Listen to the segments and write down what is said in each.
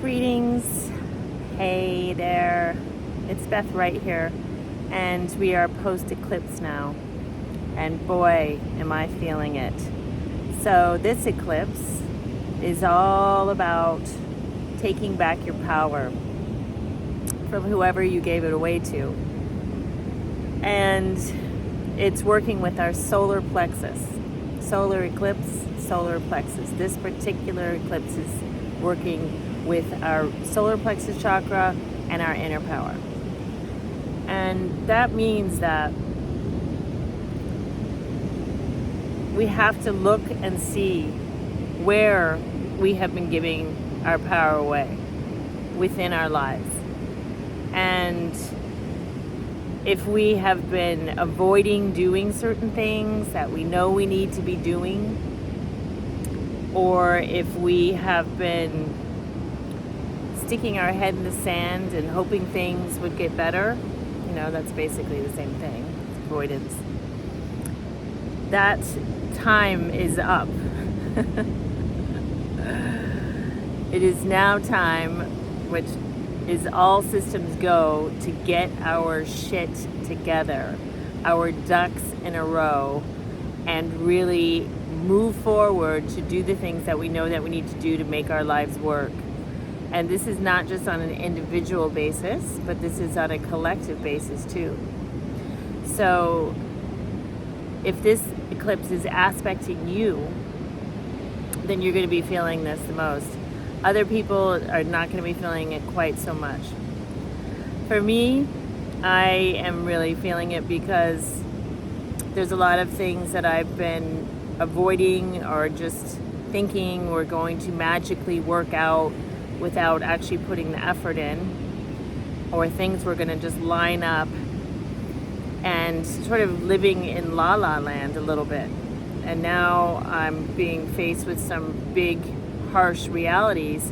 Greetings. Hey there. It's Beth right here. And we are post-eclipse now. And boy, am I feeling it. So this eclipse is all about taking back your power from whoever you gave it away to. And it's working with our solar plexus. Solar eclipse, solar plexus. This particular eclipse is working with our solar plexus chakra and our inner power. And that means that we have to look and see where we have been giving our power away within our lives. And if we have been avoiding doing certain things that we know we need to be doing, or if we have been sticking our head in the sand and hoping things would get better, that's basically the same thing. It's avoidance. That time is up. It is now time, which is all systems go, to get our shit together, our ducks in a row, and really move forward to do the things that we know that we need to do to make our lives work. And this is not just on an individual basis, but this is on a collective basis too. So if this eclipse is aspecting you, then you're going to be feeling this the most. Other people are not going to be feeling it quite so much. For me, I am really feeling it because there's a lot of things that I've been avoiding or just thinking were going to magically work out without actually putting the effort in, or things were going to just line up, and sort of living in la la land a little bit. And now I'm being faced with some big, harsh realities.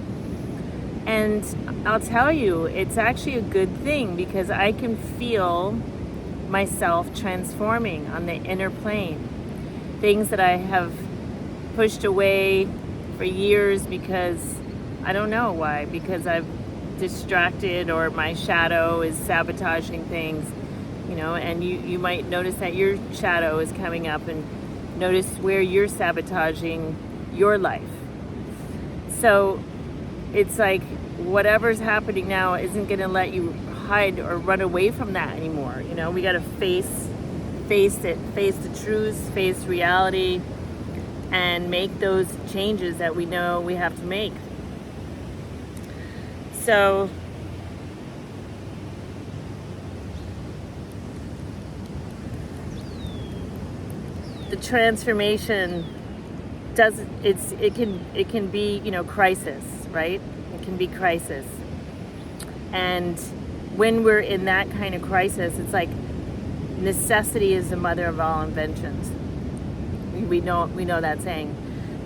And I'll tell you, it's actually a good thing because I can feel myself transforming on the inner plane. Things that I have pushed away for years because I don't know why, because I've distracted or my shadow is sabotaging things, and you might notice that your shadow is coming up and notice where you're sabotaging your life. So it's like whatever's happening now isn't going to let you hide or run away from that anymore. We got to face it, face the truth, face reality, and make those changes that we know we have to make. So the transformation it can be, crisis, right? It can be crisis. And when we're in that kind of crisis, it's like necessity is the mother of all inventions. We know that saying.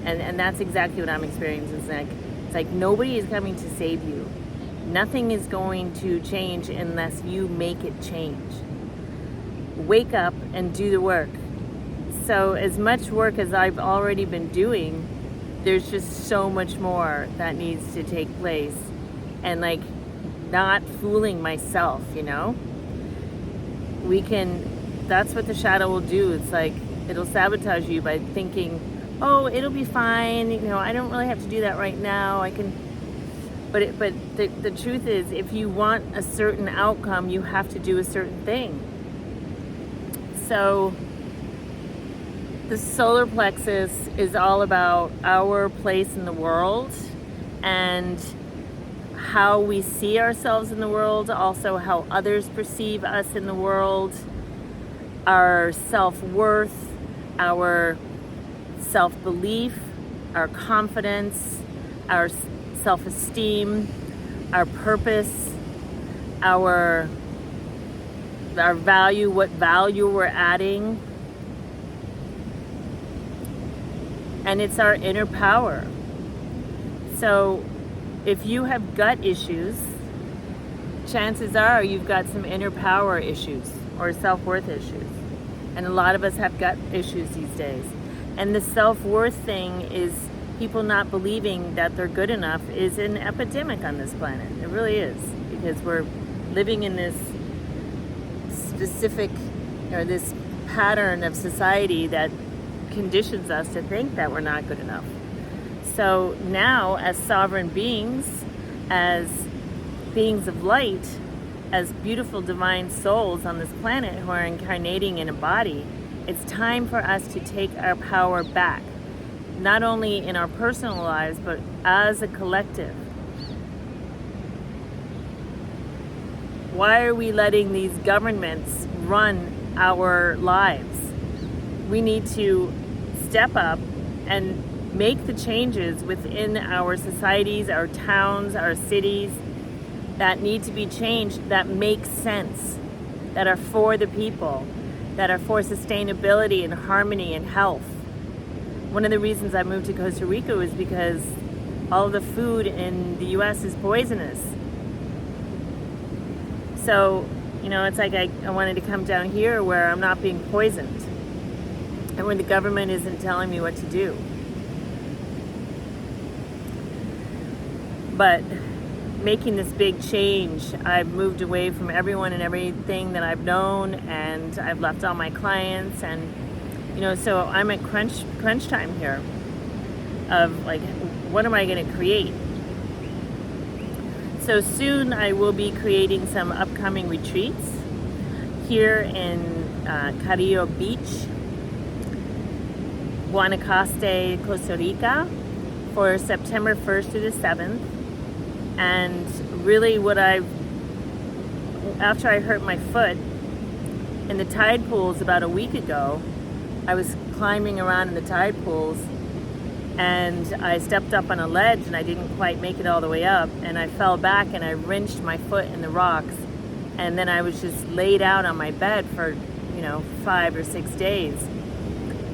And that's exactly what I'm experiencing. It's like nobody is coming to save you. Nothing is going to change unless you make it change. Wake up and do the work. So as much work as I've already been doing, there's just so much more that needs to take place. And not fooling myself, that's what the shadow will do. It's like, it'll sabotage you by thinking, oh, it'll be fine. I don't really have to do that right now. I can. But the truth is, if you want a certain outcome, you have to do a certain thing. So the solar plexus is all about our place in the world and how we see ourselves in the world, also how others perceive us in the world, our self-worth, our self-belief, our confidence, our self-esteem, our purpose, our value, what value we're adding. And it's our inner power. So if you have gut issues, chances are you've got some inner power issues or self-worth issues. And a lot of us have gut issues these days. And the self-worth thing is people not believing that they're good enough is an epidemic on this planet. It really is, because we're living in this specific, or this pattern of society that conditions us to think that we're not good enough. So now, as sovereign beings, as beings of light, as beautiful divine souls on this planet who are incarnating in a body, it's time for us to take our power back, not only in our personal lives, but as a collective. Why are we letting these governments run our lives? We need to step up and make the changes within our societies, our towns, our cities, that need to be changed, that make sense, that are for the people, that are for sustainability and harmony and health. One of the reasons I moved to Costa Rica was because all of the food in the US is poisonous. So, it's like I wanted to come down here where I'm not being poisoned and where the government isn't telling me what to do. But making this big change, I've moved away from everyone and everything that I've known, and I've left all my clients, and so I'm at crunch time here of like, what am I going to create? So soon I will be creating some upcoming retreats here in Carrillo Beach, Guanacaste, Costa Rica, for September 1st through the 7th. And really after I hurt my foot in the tide pools about a week ago, I was climbing around in the tide pools and I stepped up on a ledge and I didn't quite make it all the way up, and I fell back and I wrenched my foot in the rocks, and then I was just laid out on my bed for 5 or 6 days,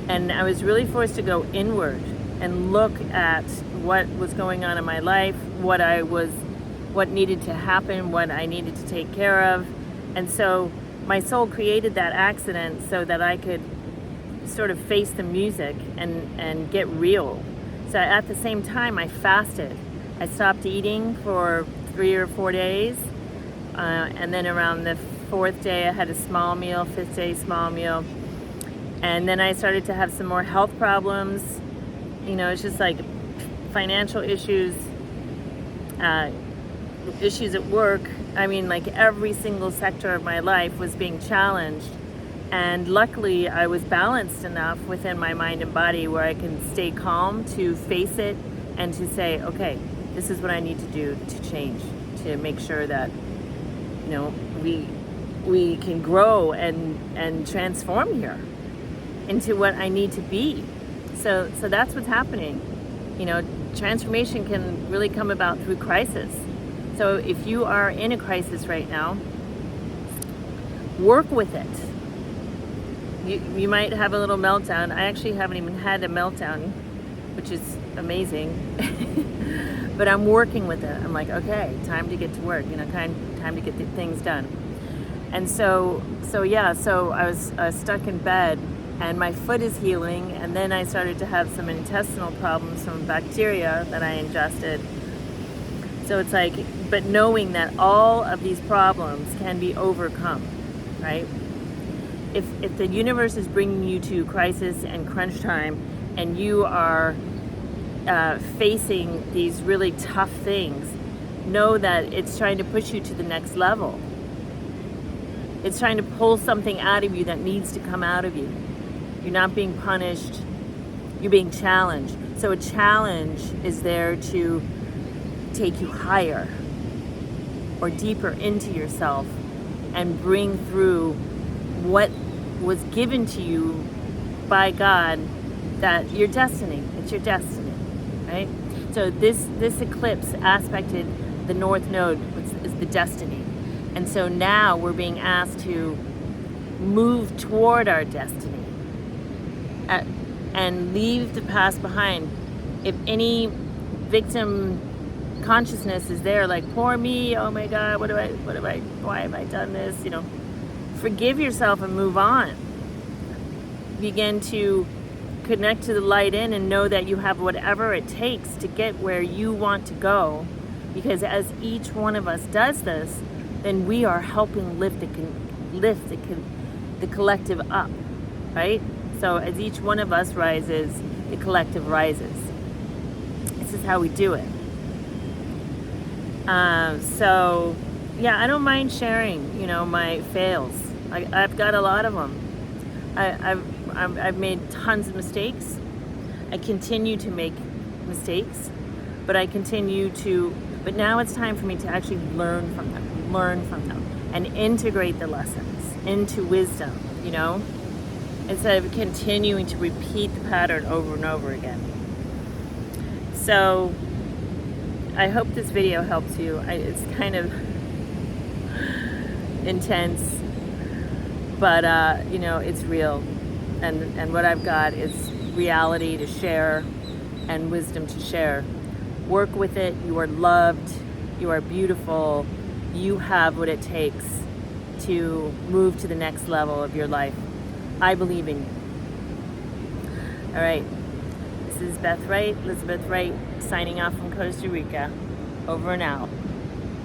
and I was really forced to go inward and look at what was going on in my life, what needed to happen, what I needed to take care of. And so my soul created that accident so that I could sort of face the music and get real. So at the same time, I fasted. I stopped eating for 3 or 4 days, and then around the 4th day I had a small meal, 5th day small meal, and then I started to have some more health problems. It's just like financial issues, issues at work. I mean, like every single sector of my life was being challenged. And luckily, I was balanced enough within my mind and body where I can stay calm to face it and to say, okay, this is what I need to do to change, to make sure that, we can grow and transform here into what I need to be. So that's what's happening. Transformation can really come about through crisis. So if you are in a crisis right now, work with it. You might have a little meltdown. I actually haven't even had a meltdown, which is amazing. But I'm working with it. I'm like, okay, time to get to work, time to get the things done. And so I was stuck in bed, and my foot is healing, and then I started to have some intestinal problems from bacteria that I ingested. So it's like, but knowing that all of these problems can be overcome, right? If the universe is bringing you to crisis and crunch time, and you are facing these really tough things, know that it's trying to push you to the next level. It's trying to pull something out of you that needs to come out of you. You're not being punished, you're being challenged. So a challenge is there to take you higher or deeper into yourself and bring through what was given to you by God, that your destiny, it's your destiny, right? So this eclipse aspected the North Node, which is the destiny. And so now we're being asked to move toward our destiny and leave the past behind. If any victim consciousness is there, like, poor me, oh my God, why have I done this? Forgive yourself and move on. Begin to connect to the light in and know that you have whatever it takes to get where you want to go. Because as each one of us does this, then we are helping lift the collective up, right? So as each one of us rises, the collective rises. This is how we do it. So yeah, I don't mind sharing, my fails. I've got a lot of them. I've made tons of mistakes. I continue to make mistakes, but but now it's time for me to actually learn from them, and integrate the lessons into wisdom, instead of continuing to repeat the pattern over and over again. So I hope this video helps you. It's kind of intense, but it's real, and what I've got is reality to share and wisdom to share. Work with it. You are loved. You are beautiful. You have what it takes to move to the next level of your life. I believe in you. All right. This is Elizabeth Wright, signing off from Costa Rica. Over and out.